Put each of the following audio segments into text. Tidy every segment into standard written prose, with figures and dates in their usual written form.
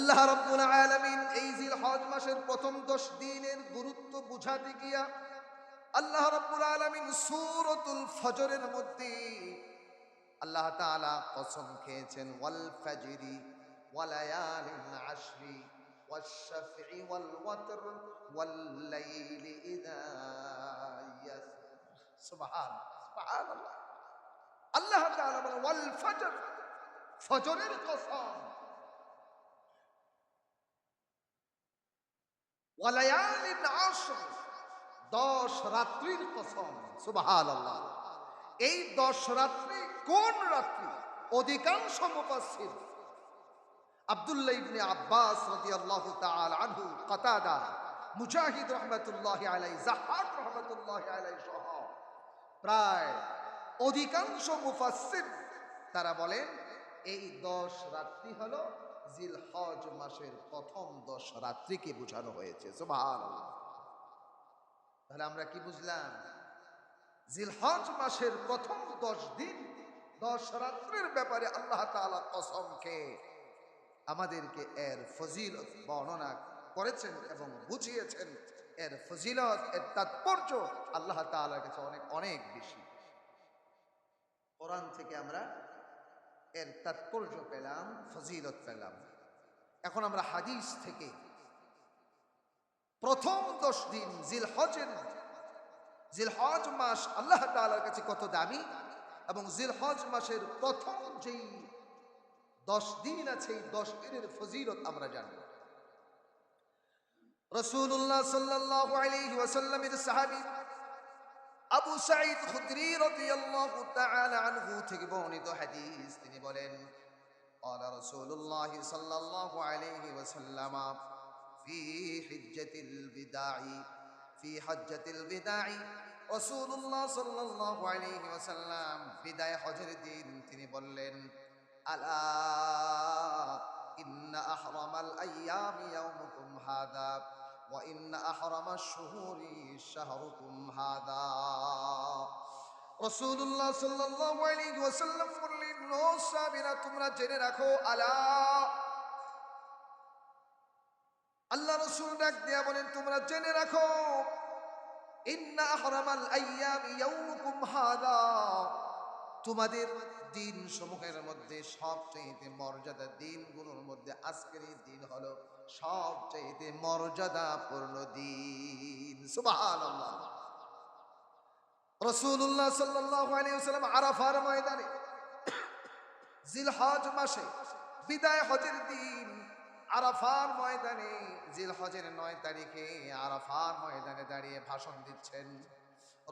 আল্লাহ রাব্বুল আলামিন এই জিলহজ মাসের প্রথম 10 দিনের গুরুত্ব বুঝাতে গিয়া আল্লাহ রাব্বুল আলামিন সূরাতুল ফজরের মধ্যে আল্লাহ তাআলা কসম খেয়েছেন ওয়াল ফাজরি ওয়ালায়ালিন আশরি ওয়াশ-শাফঈ ওয়াল ওয়াতর ওয়াল লাইলি ইযা ইয়াসর। সুবহানাল্লাহ। আল্লাহ তাআলা বলেন ওয়াল ফজর, ফজরের কসম, ওয়ালায়ালিন আশর, 10 রাত্রির কসম। সুবহানাল্লাহ। এই 10 রাত্রি কোন রাত্রি? অধিকাংশ মুফাসসির আব্দুল্লাহ ইবনে আব্বাস রাদিয়াল্লাহু তাআলা আনহু, কাতাদা, মুজাহিদ রাহমাতুল্লাহি আলাইহি, যাহহাক রাহমাতুল্লাহি আলাইহি সহ প্রায় অধিকাংশ মুফাসসির তারা বলেন এই 10 রাত্রি হলো জিলহজ মাসের প্রথম 10 রাত্রিকে বোঝানো হয়েছে। সুবহানাল্লাহ। তাহলে আমরা কি বুঝলাম? জিলহজ মাসের প্রথম 10 দিন 10 রাত্রির ব্যাপারে আল্লাহ তাআলা কসম খেয়ে আমাদেরকে এর ফজিলত বর্ণনা করেছেন এবং বুঝিয়েছেন। এর ফজিলত, এর তাৎপর্য আল্লাহ তাআলার কাছে অনেক অনেক বেশি। কোরআন থেকে আমরা এর তাৎপর্য পেলাম, ফজিলত পেলাম। এখন আমরা হাদিস থেকে প্রথম 10 দিন জিলহজ মাস আল্লাহ তাআলার কাছে কত দামি এবং জিলহজ মাসের প্রথম যেই 10 দিন আছে এই 10 দিনের ফজিলত আমরা জানব। রাসূলুল্লাহ সাল্লাল্লাহু আলাইহি ওয়াসাল্লামের সাহাবী আবু সাঈদ খুদরি রাদিয়াল্লাহু তাআলা আনহু থেকে বর্ণিত হাদিস, তিনি বলেন قال رسول الله صلى الله عليه وسلم في حجة الوداع رسول الله صلى الله عليه وسلم বিদায় হজের দিন তিনি বললেন আলা ইন্না আহরামাল আইয়ামি ইয়াউমুকুম হাদা ওয়া ইন্না আহরামাশ শুহুরি শাহরুকুম হাদা। রাসূলুল্লাহ সাল্লাল্লাহু আলাইহি ওয়াসাল্লাম বললেন, ও সাহাবীরা, তোমরা জেনে রাখো, আলা, আল্লাহ রাসূল ডাক দিয়া বলেন, তোমরা জেনে রাখো, ইন্না আহরামাল আইয়ামি ইয়াউমুকুম হাদা, তোমাদের দিন সমূহের মধ্যে সবচেয়ে মর্যাদা দিনগুলোর মধ্যে আজকের এই দিন হলো সবচেয়ে মর্যাদাপূর্ণ দিন। সুবহানাল্লাহ। রাসূলুল্লাহ সাল্লাল্লাহু আলাইহি ওয়াসাল্লাম আরাফার ময়দানে জিলহজ মাসে বিদায় হজের দিন আরাফার ময়দানে জিলহজের 9 তারিখে আরাফার ময়দানে দাঁড়িয়ে ভাষণ দিচ্ছেন।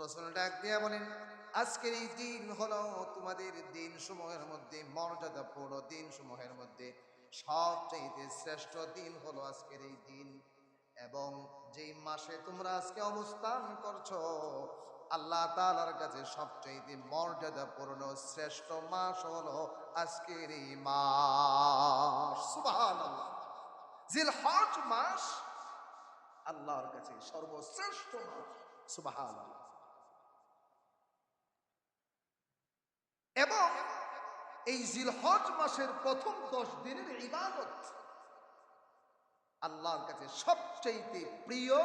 রাসূল ডাক দিয়ে বলেন, আজকের এই দিন হলো তোমাদের দিন সমূহের মধ্যে মর্যাদাপূর্ণ দিন সমূহের মধ্যে সবচেয়ে শ্রেষ্ঠ দিন হলো আজকের এই দিন, এবং যেই মাসে তোমরা আজকে অবস্থান করছো আল্লাহ তাআলার কাছে সবচেয়ে মর্যাদাপূর্ণ শ্রেষ্ঠ মাস হলো আজকের এই মাস। সুবহানাল্লাহ। জিলহজ মাস আল্লাহর কাছে সর্বশ্রেষ্ঠ মাস। সুবহানাল্লাহ। এবং এই জিলহজ মাসের প্রথম 10 দিনের ইবাদত আল্লাহর কাছে সবচেয়ে প্রিয়,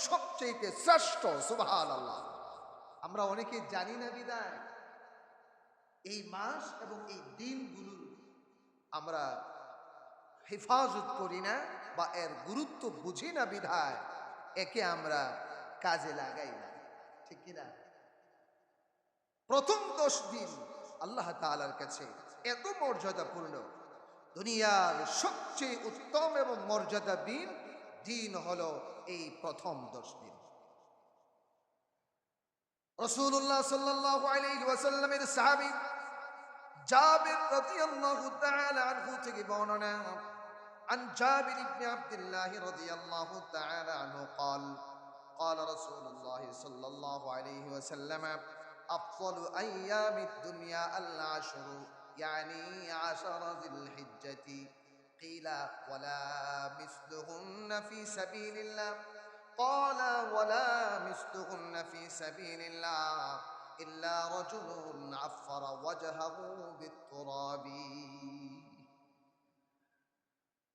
সবচেয়ে শ্রেষ্ঠ। সুবহানাল্লাহ। আমরা অনেকে জানি না বিদায় এই মাস এবং এই দিনগুলোর আমরা হেফাজত করি না বা এর গুরুত্ব বুঝি না বিধায় একে আমরা কাজে লাগাই না, ঠিক কিনা? প্রথম 10 দিন আল্লাহ তাআলার কাছে এত মর্যাদাপূর্ণ, দুনিয়ার সবচেয়ে উত্তম এবং মর্যাদাবিহীন দিন হলো এই প্রথম 10 দিন। রাসূলুল্লাহ সাল্লাল্লাহু আলাইহি ওয়াসাল্লামের সাহাবী জাবির রাদিয়াল্লাহু তাআলা আনহু থেকে বর্ণনা, عن جابر بن عبد الله رضي الله تعالى عنه قال قال رسول الله صلى الله عليه وسلم أفضل أيام الدنيا العشر يعني 10 ذي الحجة قيل ولا مثلهن في سبيل الله قال ولا مثلهن في سبيل الله إلا رجل عفر وجهه بالتراب।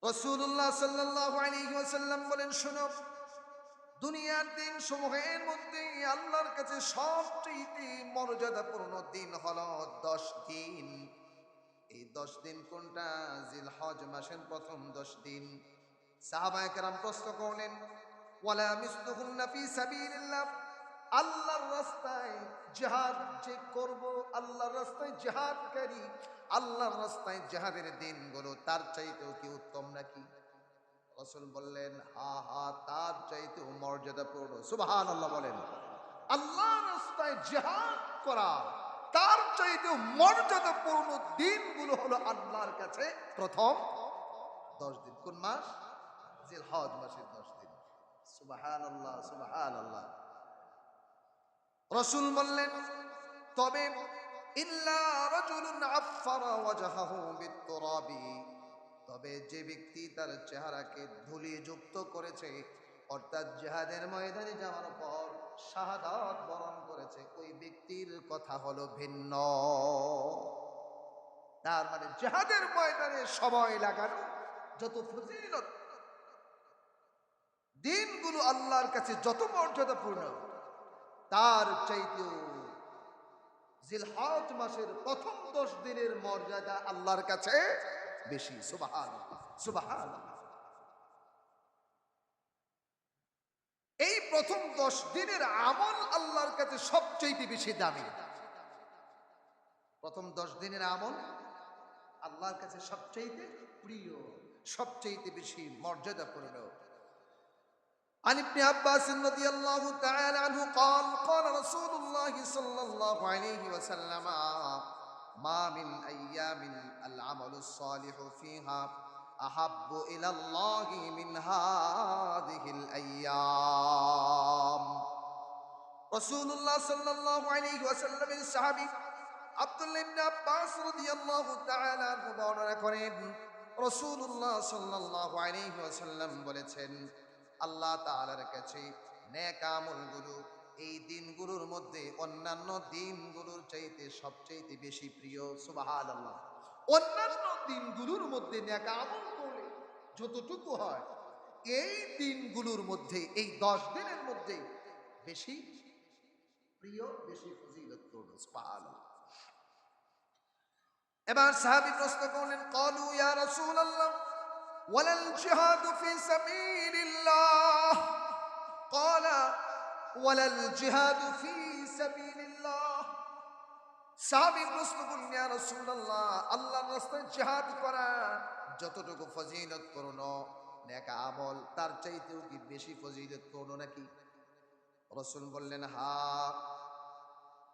রাসূলুল্লাহ সাল্লাল্লাহু আলাইহি ওয়াসাল্লাম বলেন, শোনো, দুনিয়ার দিন সমূহের মধ্যে আল্লাহর কাছে সবচেয়ে মর্যাদাপূর্ণ দিন হলো 10 দিন। এই 10 দিন কোনটা? জিলহজ মাসের প্রথম 10 দিন। সাহাবায়ে কেরাম প্রশ্ন করলেন, ওয়ালা মিসলুহুন্না ফি সাবিলিল্লাহ, আল্লাহর রাস্তায় জিহাদ যে করব, আল্লাহর রাস্তায় জিহাদকারী, আল্লাহর রাস্তায় জিহাদের দিনগুলো তার চাইতেও কি উত্তম নাকি? রাসূল বললেন, হা হা, তার চাইতেও মর্যাদাপূর্ণ। সুবহানাল্লাহ বলেন। আল্লাহর রাস্তায় জিহাদ করা তার চাইতেও মর্যাদাপূর্ণ দিনগুলো হলো আল্লাহর কাছে প্রথম 10 দিন। কোন মাস? জিলহজ মাসের 10 দিন। সুবহানাল্লাহ, সুবহানাল্লাহ। রাসূল বললেন, তবে ইল্লা রাজুলুন আফফারা ওয়াজহাহু বিত-তুরাবি, তবে যে ব্যক্তি তার চেহারাকে ধুলিযুক্ত করেছে, অর্থাৎ জিহাদের ময়দানে যাওয়ার পর শাহাদাত বরণ করেছে, ওই ব্যক্তির কথা হলো ভিন্ন। তার মানে জিহাদের ময়দানে সময় লাগানো যত ফজিলত, দিনগুলো আল্লাহর কাছে যত মর্যাদাপূর্ণ, তার চাইতেও জিলহজ মাসের প্রথম 10 দিনের মর্যাদা আল্লাহর কাছে বেশি। সুবহানাল্লাহ, সুবহানাল্লাহ। এই প্রথম 10 দিনের আমল আল্লাহর কাছে সবচেয়ে বেশি দামি। প্রথম 10 দিনের আমল আল্লাহর কাছে সবচেয়ে প্রিয়, সবচেয়ে বেশি মর্যাদাপূর্ণ। عن ابن عباس رضي الله تعالى عنه قال قال رسول الله صلى الله عليه وسلم ما من أيام العمل الصالح فيها أحب إلى الله من هذه الأيام। رسول الله صلى الله عليه وسلم الصحابي আব্দুল্লাহ ইবনে আব্বাস রাদিয়াল্লাহু তাআলা আনহু বর্ণনা করেন, রাসূলুল্লাহ সাল্লাল্লাহু আলাইহি ওয়াসাল্লাম বলেছেন, আল্লাহ তাআলার কাছে নেক আমলগুলো এই দিনগুলোর মধ্যে অন্যান্য দিনগুলোর চাইতে সবচেয়ে বেশি প্রিয়। সুবহানাল্লাহ। অন্যান্য দিনগুলোর মধ্যে নেক আমল করলে যতটুকু হয়, এই দিনগুলোর মধ্যে, এই 10 দিনের মধ্যে বেশি প্রিয়, বেশি ফজিলতপূর্ণ। সুবহানাল্লাহ। এবার সাহাবী প্রশ্ন করলেন, ক্বালু ইয়া রাসূলুল্লাহ ওয়ালাল জিহাদু ফি সাবিলিল্লাহ, ক্বালা ওয়ালাল জিহাদু ফি সাবিলিল্লাহ। সাহাবী প্রশ্ন করলেন, ইয়া রাসূলুল্লাহ, আল্লাহর রাস্তায় জিহাদ করা যতটুকু ফজিলতপূর্ণ নেক আমল, তার চাইতেও কি বেশি ফজিলতপূর্ণ নাকি? রাসূল বললেন, হ্যাঁ,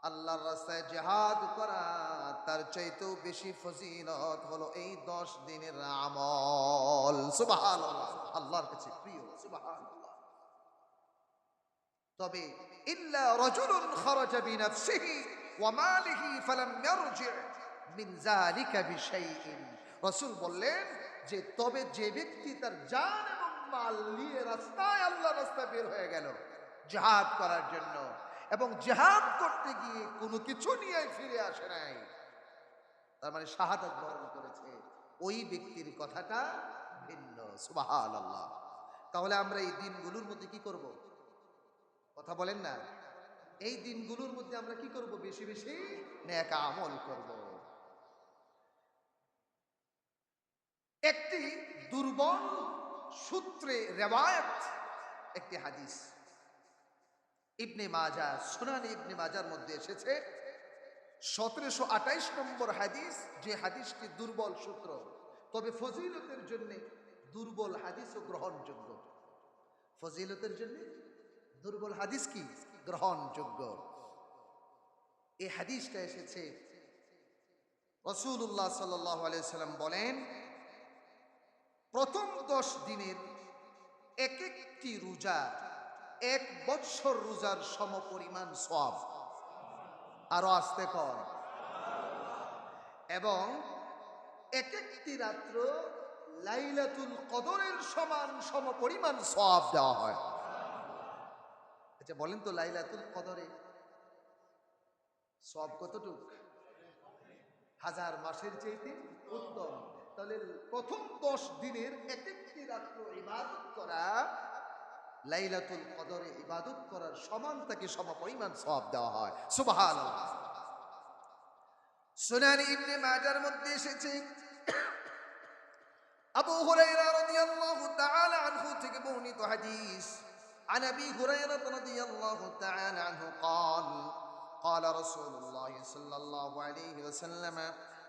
আল্লাহর রাস্তায় জিহাদ করা তার চাইতেও বেশি ফজিলত হলো এই 10 দিনের আমল। সুবহানাল্লাহ, আল্লাহর কাছে প্রিয়। সুবহানাল্লাহ। তবে ইল্লা রাজুলুন খারাজা বিনাফসিহি ওয়া মালিহি ফালাম ইয়ারজি' মিন যালিকা বিশাইইন। রাসূল বললেন যে, তবে যে ব্যক্তি তার জান এবং মাল নিয়ে রাস্তায়, আল্লাহর রাস্তায় বের হয়ে গেল জিহাদ করার জন্য, এবং জিহাদ করতে গিয়ে কোনো কিছু নিয়ে ফিরে আসে নাই, তার মানে শাহাদাত বরণ করেছে, ওই ব্যক্তির কথাটা ভিন্ন। সুবহানাল্লাহ। তাহলে আমরা এই দিনগুলোর মধ্যে কি করব? কথা বলেন না। এই দিনগুলোর মধ্যে আমরা কি করব? বেশি বেশি নেক আমল করব। একটি দুর্বল সূত্রে রিওয়ায়াত, একটি হাদিস ইবনে মাজাহ, সুনান ইবনে মাজার মধ্যে এসেছে 1728 নম্বর হাদিস, যে হাদিসটি দুর্বল সূত্র, তবে ফজিলতের জন্য দুর্বল হাদিসও গ্রহণযোগ্য। ফজিলতের জন্য দুর্বল হাদিস কি গ্রহণযোগ্য। এই হাদিসটা এসেছে, রাসূলুল্লাহ সাল্লাল্লাহু আলাইহি ওয়াসাল্লাম বলেন, প্রথম 10 দিনের এক একটি রোজা 1 বৎসর রোজার সমপরিমাণ সওয়াব। আরো আস্তে কর। এবং এক একটি রাত্র লাইলাতুল কদরের সমান সমপরিমাণ সওয়াব দেওয়া হয়। আচ্ছা বলেন তো, লাইলাতুল কদরে সওয়াব কতটুকু? 1000 মাসের চাইতে উত্তম। তাহলে প্রথম 10 দিনের এক একটি রাত্র ইবাদত করা লাইলাতুল কদরে ইবাদত করার সমান তাকে সমপরিমাণ সওয়াব দেওয়া হয়। সুবহানাল্লাহ। সুনান ইবনে মাজার মধ্যে এসেছে আবু হুরায়রা রাদিয়াল্লাহু তাআলা আনহু থেকে বর্ণিত হাদিস عن ابي هريره رضي الله تعالى عنه قال قال رسول الله صلى الله عليه وسلم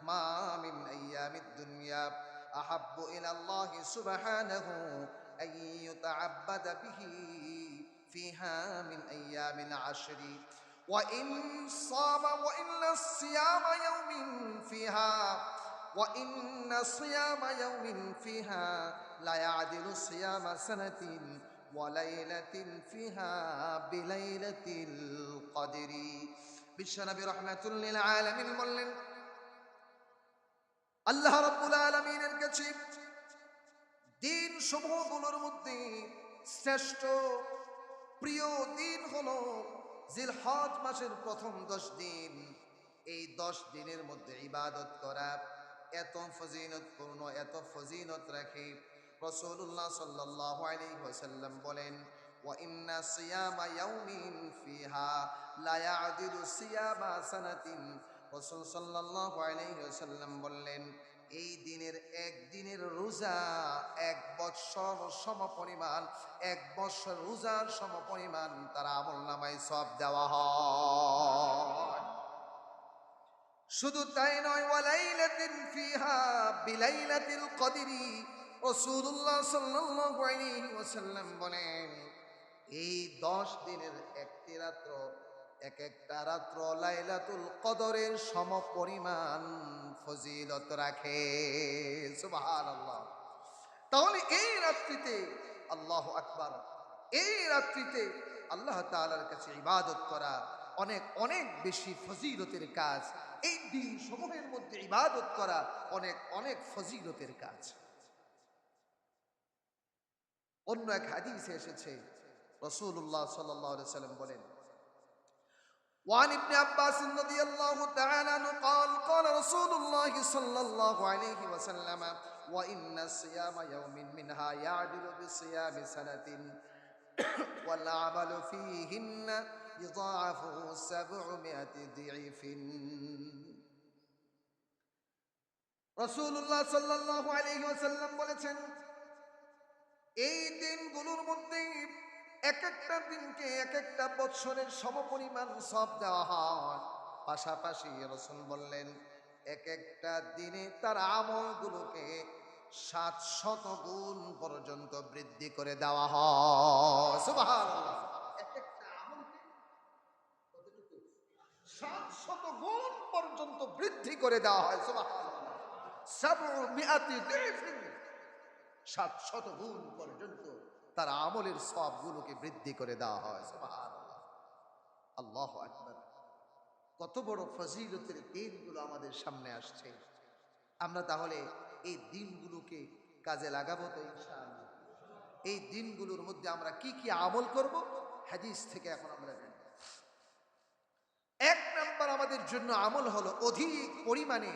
ما من ايام الدنيا احب الى الله سبحانه ان يتعبد به فيها من ايام العشر وان صام وان الصيام يوم فيها وإن صيام يوم فيها لا يعدل صيام سنة وليلة فيها بليلة القدر বিশ্বনবী রাহমাতুল লিল আলামিন বললেন আল্লাহ রাব্বুল আলামিনের কাছে দিন সমূহগুলোর মধ্যে শ্রেষ্ঠ প্রিয় দিন হলো জিলহজ মাসের প্রথম 10 দিন। এই 10 দিনের মধ্যে ইবাদত করা এত ফজিলতপূর্ণ, এত ফজিলত রাখে। রাসূলুল্লাহ সাল্লাল্লাহু আলাইহি ওয়াসাল্লাম বলেন ওয়া ইন্না সিয়ামা ইয়াউমিন ফিহা লা ইয়াদিলু সিয়ামা সানাতিন। রাসূল সাল্লাল্লাহু আলাইহি ওয়াসাল্লাম বললেন এই দিনের একদিনের রোজা 1 বৎসর সমপরিমাণ, 1 বৎসর রোজার সমপরিমাণ তার আমলনামায় সওয়াব দেওয়া হয়। শুধু তাই নয় ওয়ালাইলাতিন ফিহা বিলাইলাতিল কদরি। রাসূলুল্লাহ সাল্লাল্লাহু আলাইহি ওয়াসাল্লাম বলেন এই 10 দিনের একটি রাত্র, এক একটা রাত্র লাইলাতুল কদরের সমপরিমাণ ফজিলত রাখে। সুবহানাল্লাহ। তাহলে এই রাত্রিতে আল্লাহু আকবার, এই রাত্রিতে আল্লাহ তাআলার কাছে ইবাদত করা অনেক অনেক বেশি ফজিলতের কাজ। এই দিন সমূহের মধ্যে ইবাদত করা অনেক অনেক ফজিলতের কাজ। অন্য এক হাদিসে এসেছে রাসূলুল্লাহ সাল্লাল্লাহু আলাইহি ওয়াসাল্লাম বলেন وعن ابن عباس رضي الله تعالى عنه قال قال رسول الله صلى الله عليه وسلم وإن الصيام يوم منها يعدل بصيام سنة والعمل فيهن يضاعفه 700 ضعف। রাসূলুল্লাহ সাল্লাল্লাহু আলাইহি ওয়াসাল্লাম বলেছেন এই দিনগুলোর মধ্যে এক একটা দিনকে এক একটা বৎসরের সমপরিমাণ সওয়াব দেওয়া হয়। পাশাপাশি রাসূল বললেন এক একটা দিনে তার আমলগুলোকে 700 গুণ পর্যন্ত বৃদ্ধি করে দেওয়া হয়। সুবহানাল্লাহ। এক একটা আমলকে কতটুকু 700 গুণ পর্যন্ত বৃদ্ধি করে দেওয়া হয়। সুবহানাল্লাহ। 700 গুণ পর্যন্ত তার আমলের সওয়াবগুলোকে বৃদ্ধি করে দেওয়া হয়। সুবহানাল্লাহ। আল্লাহু আকবার। কত বড় ফজিলতের দিনগুলো আমাদের সামনে আসছে। আমরা তাহলে এই দিনগুলোকে কাজে লাগাবো তো ইনশাআল্লাহ। এই দিনগুলোর মধ্যে আমরা কি কি আমল করব হাদিস থেকে এখন আমরা জানি। 1 নাম্বার আমাদের জন্য আমল হলো অধিক পরিমাণে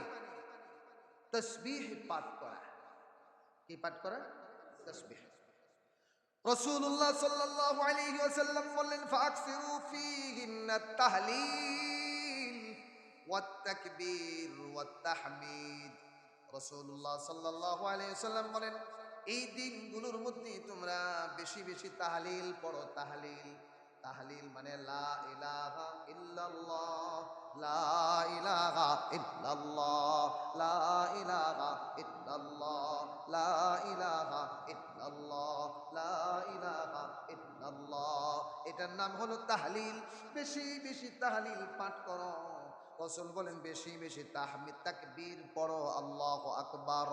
তাসবিহ পাঠ করা। কি পাঠ করা? তাসবিহ। রাসূলুল্লাহ সাল্লাল্লাহু আলাইহি ওয়াসাল্লাম বললেন ফাকসিরু ফীহিন্নাত তাহলিল ওয়াত তাকবীর ওয়াত তাহমিদ। রাসূলুল্লাহ সাল্লাল্লাহু আলাইহি ওয়াসাল্লাম বলেন এই দিনগুলোর মধ্যে তোমরা বেশি বেশি তাহলিল পড়ো। তাহলিল, তাহলিল মানে লা ইলাহা ইল্লাল্লাহ, লা ইলাহা ইল্লাল্লাহ, লা ইলাহা ইল্লাল্লাহ, লা ইলাহা ইল্লাল্লাহ, লা ইলাহা ইল্লাল্লাহ। এটার নাম হলো তাহলিল। বেশি বেশি তাহলিল পাঠ করো। রাসূল বলেন বেশি বেশি তাহমিদ তাকবীর পড়ো। আল্লাহু আকবার,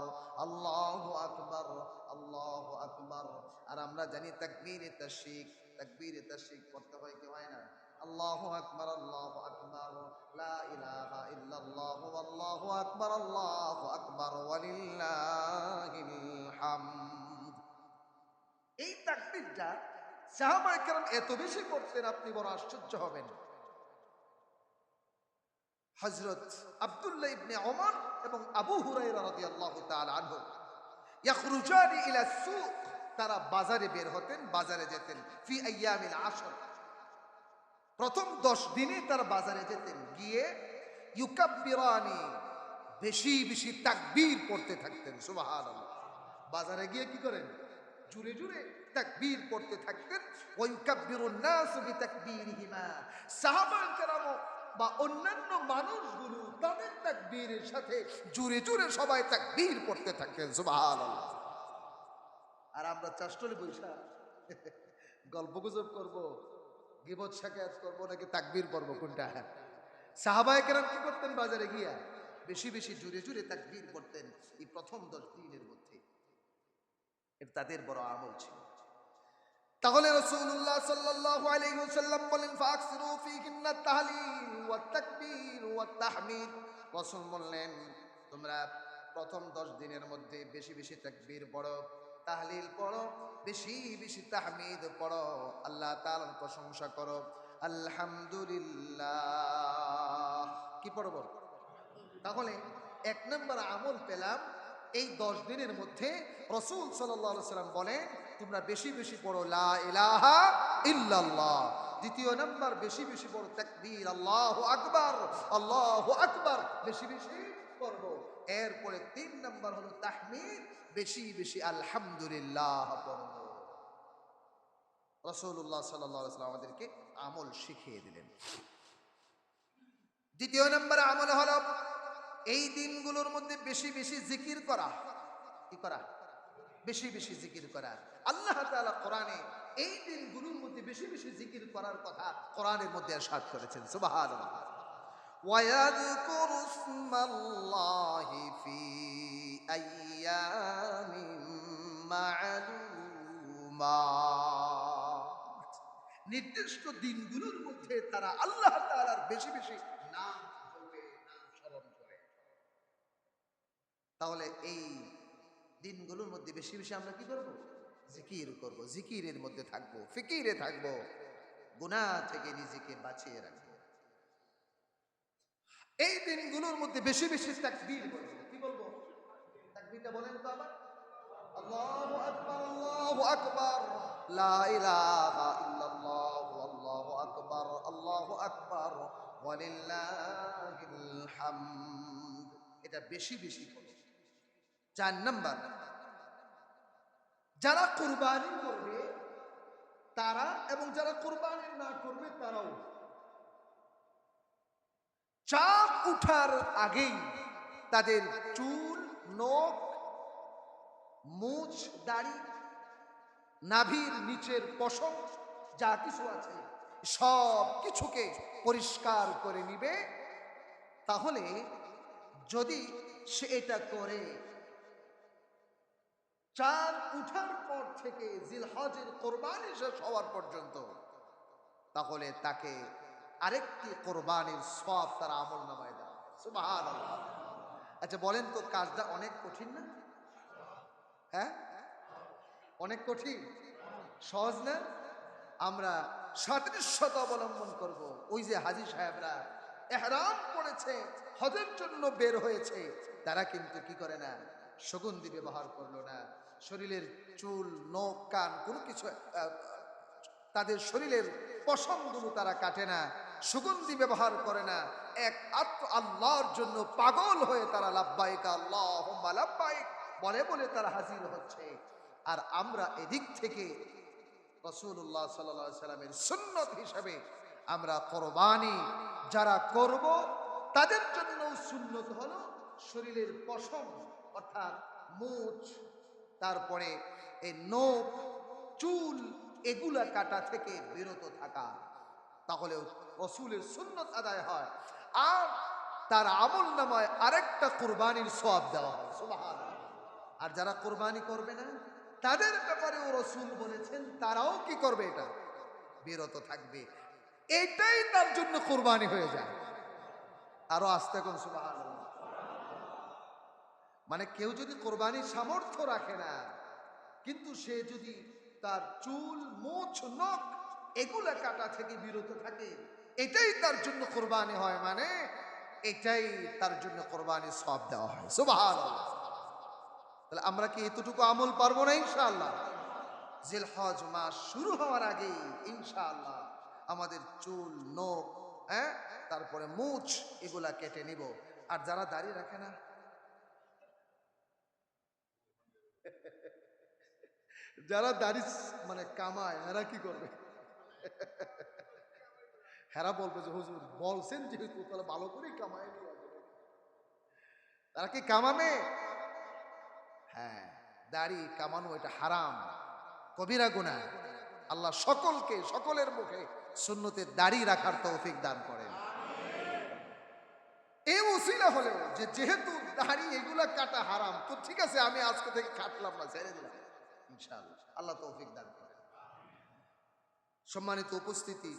আল্লাহু আকবার, আল্লাহু আকবার। আর আমরা জানি তাকবীরে তাশরিক, তাকবীরে তাশরিক পড়তে হয় কি হয় না? আল্লাহু আকবার, আল্লাহু আকবার, লা ইলাহা ইল্লাল্লাহ, আল্লাহু আকবার, আল্লাহু আকবার, ওয়ালিল্লাহিল হামদ। এই তাকবীরটা সাহাবায়ে কেরাম এত বেশি পড়তেন আপনি বড় আশ্চর্য হবেন। হযরত আব্দুল্লাহ ইবনে ওমর এবং আবু হুরায়রা রাদিয়াল্লাহু তাআলা আনহু ইয়াখরুজানি ইলা সুক, তারা বাজারে বের হতেন, বাজারে যেতেন। ফি আইয়ামিল আশর, প্রথম 10 দিনে তারা বাজারে যেতেন, গিয়ে ইউকাব্বিরানি, বেশি বেশি তাকবীর পড়তে থাকতেন। সুবহানাল্লাহ। বাজারে গিয়ে কি করেন? জুড়ে জুড়ে তাকবীর পড়তে থাকতেন। ওয়া ইউকাব্বিরুন নাস বিতাকবীরিহিমা, সাহাবায়ে কেরাম বা অন্যান্য মানুষগুলো তাদের তাকবীরের সাথে জুড়ে জুড়ে সবাই তাকবীর পড়তে থাকতেন। সুবহানাল্লাহ। আর আমরা চাষ্টলে বৈশা গল্প গুজব করবো, গীবত শাকায়াত করবো, নাকি তাকবীর পড়বো, কোনটা? সাহাবায়ে কেরাম কি করতেন? বাজারে গিয়া বেশি বেশি জুড়ে জুড়ে তাকবীর পড়তেন এই প্রথম 10 দিনের মধ্যে। এটা তাদের বড় আমল ছিল। তাহলে রাসূলুল্লাহ সাল্লাল্লাহু আলাইহি ওয়াসাল্লাম বলেন, ফাকসিরু ফীহিন্নাত তাহলিল ওয়াত তাকবীর ওয়াত তাহমিদ। রাসূল বললেন, তোমরা প্রথম 10 দিনের মধ্যে বেশি বেশি তাকবীর পড়ো, তাহলিল পড়ো, বেশি বেশি তাহমিদ পড়ো, আল্লাহ তাআলার প্রশংসা করো। আলহামদুলিল্লাহ কি পড়ব? তাহলে 1 নম্বর আমল পেলাম, এই 10 দিনের মধ্যে রাসূল সাল্লাল্লাহু আলাইহি সাল্লাম বলেন, তোমরা বেশি বেশি পড়ো লা ইলাহা ইল্লাল্লাহ। 2 নম্বর, বেশি বেশি পড়ো তাকবীর, আল্লাহু আকবার, আল্লাহু আকবার, বেশি বেশি পড়ব। এরপরে 3 নম্বর হলো তাহমিদ, বেশি বেশি আলহামদুলিল্লাহ পড়ব। রাসূলুল্লাহ সাল্লাল্লাহু আলাইহি সাল্লাম আমাদেরকে আমল শিখিয়ে দিলেন। 2 নম্বর আমল হলো এই দিনগুলোর মধ্যে বেশি বেশি জিকির করা। কি করা? বেশি বেশি জিকির করা। আল্লাহ তাআলা কোরআনে এই দিনগুলোর মধ্যে বেশি বেশি জিকির করার কথা কোরআনের মধ্যে ইরশাদ করেছেন। সুবহানাল্লাহ। ওয়ায়াযকুরু ইসমাল্লাহি ফি আইয়ামিন মা'লুমাত, নির্দিষ্ট দিনগুলোর মধ্যে তারা আল্লাহ তাআলার বেশি বেশি নাম করবে, নাম স্মরণ করে। তাহলে এই দিনগুলোর মধ্যে বেশি বেশি আমরা কি করব? জিকির করব, জিকিরের মধ্যে থাকবো, ফিকিরে থাকবো, গুনাহ থেকে নিজেকে বাঁচিয়ে রাখবো। এই দিনগুলোর মধ্যে বেশি বেশি তাকবীর বলবো। কি বলবো? তাকবীরটা বলেন তো আবার। আল্লাহু আকবার, আল্লাহু আকবার, লা ইলাহা ইল্লাল্লাহ, আল্লাহু আকবার, আল্লাহু আকবার, ওয়ালিল্লাহিল হামদ। এটা বেশি বেশি করো। 4 নাম্বার, যারা কুরবানি করবে তারা এবং যারা কুরবানি না করবে তারাও চাঁদ উঠার আগেই তাদের চুল, নখ, মুছ, দাড়ি, নাভির নিচের পশম যা কিছু আছে সব কিছুকে পরিষ্কার করে নিবে। তাহলে যদি সে এটা করে চাঁদ উঠার পর থেকে জিলহজের কোরবানি শেষ হওয়ার পর্যন্ত, তাহলে তাকে আরেকটি কোরবানির সওয়াব তার আমলনামায় দেওয়া হবে। সুবহানাল্লাহ। আচ্ছা বলেন তো, কাজটা অনেক কঠিন না? হ্যাঁ, অনেক কঠিন, সহজ না? আমরা সাদৃশ্যতা অবলম্বন করব। ওই যে হাজী সাহেবরা ইহরাম পড়েছে, হজের জন্য বের হয়েছে, তারা কিন্তু কি করে না? সুগন্ধি ব্যবহার করলো না। শরীরের চুল, নখ, কান কোনো কিছু, তাদের শরীরের পশমগুলো তারা কাটে না, সুগন্ধি ব্যবহার করে না। একমাত্র আল্লাহর জন্য পাগল হয়ে তারা লাব্বাইক আল্লাহুম্মা লাব্বাইক বলে বলে তারা হাজির হচ্ছে। আর আমরা এদিক থেকে রাসূলুল্লাহ সাল্লাল্লাহু আলাইহি সাল্লামের সুন্নত হিসেবে আমরা কোরবানি যারা করব তাদের জন্য সুন্নত হলো শরীরের পশম অর্থাৎ মুছ, তারপরে এই নখ, চুল, এগুলা কাটা থেকে বিরত থাকা। তাহলে রাসূলের সুন্নত আদায় হয় আর তার আমলনামায় আরেকটা কুরবানির সওয়াব দেওয়া হয়। সুবহানাল্লাহ। আর যারা কুরবানি করবে না তাদের ব্যাপারেও রাসূল বলেছেন তারাও কি করবে? এটা বিরত থাকবে। এটাই তার জন্য কুরবানি হয়ে যায়। আরো আস্তে কোন সুবহানাল্লাহ। মানে কেউ যদি কোরবানির সামর্থ্য রাখে না, কিন্তু সে যদি তার চুল, মুছ, নখ এগুলা কাটা থেকে বিরত থাকে, এটাই তার জন্য কোরবানি হয়। মানে এটাই তার জন্য কোরবানির সওয়াব দেওয়া হয়। সুবহানাল্লাহ। তাহলে আমরা কি এতটুকু আমল পারবো না ইনশাআল্লাহ? জিলহজ মাস শুরু হওয়ার আগেই ইনশাআল্লাহ আমাদের চুল, নখ, হ্যাঁ, তারপরে মুছ এগুলা কেটে নিব। আর যারা দাড়ি রাখে না, যারা দাড়ি মানে কামায়, এরা কি করবে? হেরা বলবে যে হুজুর বলছেন যেহেতু তাহলে ভালো করে কামায় নিয়ে আসবে। তারা কি কামাবে? হ্যাঁ, দাড়ি কামানো এটা হারাম, কবিরা গুনাহ। আল্লাহ সকলকে, সকলের মুখে সুন্নতের দাড়ি রাখার তৌফিক দান করেন। এই ওসিলা হলেও যে যেহেতু দাড়ি এগুলা কাটা হারাম, তো ঠিক আছে আমি আজকে থেকে কাটলাম না, ছেড়ে দিলাম ইনশাআল্লাহ, আল্লাহ তৌফিক দান করেন। সম্মানিত উপস্থিতি,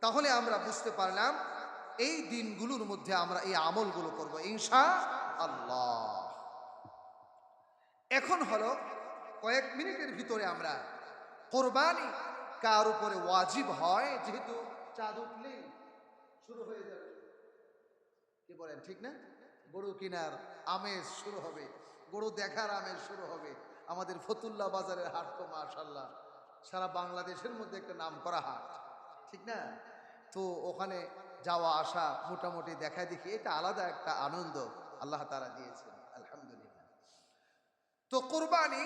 তাহলে আমরা বুঝতে পারলাম এই দিনগুলোর মধ্যে আমরা এই আমলগুলো করব ইনশাআল্লাহ। এখন হলো কয়েক মিনিটের ভিতরে আমরা কোরবানি কার উপরে ওয়াজিব হয়, যেহেতু চাঁদ উঠলেই শুরু হয়ে যাবে, কি বলেন ঠিক না? গরু কিনার আমেজ শুরু হবে, গরু দেখার আমেজ শুরু হবে। আমাদের ফতুল্লা বাজারের হাট তো মাশাআল্লাহ সারা বাংলাদেশের মধ্যে একটা নাম করা হাট, ঠিক না? তো ওখানে যাওয়া আসা মোটামুটি দেখা দেখি এটা আলাদা একটা আনন্দ আল্লাহ তাআলা দিয়েছেন, আলহামদুলিল্লাহ। তো কোরবানি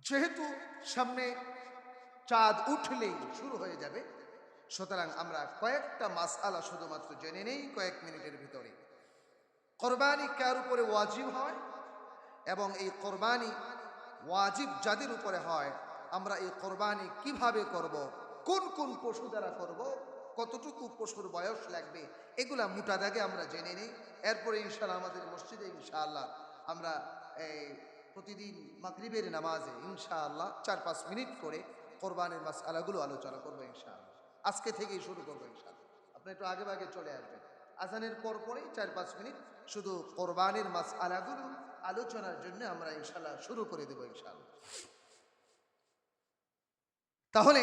যেহেতু সামনে চাঁদ উঠলেই শুরু হয়ে যাবে, সুতরাং আমরা কয়েকটা মাসআলা শুধুমাত্র জেনে নেই কয়েক মিনিটের ভিতরে। কোরবানি কার উপরে ওয়াজিব হয় এবং এই কোরবানি ওয়াজিব যাদের উপরে হয়, আমরা এই কোরবানি কিভাবে করব, কোন কোন পশু দ্বারা করব, কতটুকু পশুর বয়স লাগবে, এগুলা মোটা দাগে আমরা জেনে নিই। এরপরে ইনশাআল্লাহ আমাদের মসজিদে ইনশাআল্লাহ আমরা এই প্রতিদিন মাগরিবের নামাজে ইনশাআল্লাহ 4-5 মিনিট করে কোরবানির মাসআলাগুলো আলোচনা করবো ইনশাআল্লাহ। আজকে থেকেই শুরু করবো ইনশাআল্লাহ। আপনি একটু আগে ভাগে চলে আসবেন, আজানের পর পরেই 4-5 মিনিট শুধু কোরবানির মাসআলাগুলো আলোচনার জন্য আমরা ইনশাআল্লাহ শুরু করে দেব ইনশাআল্লাহ। তাহলে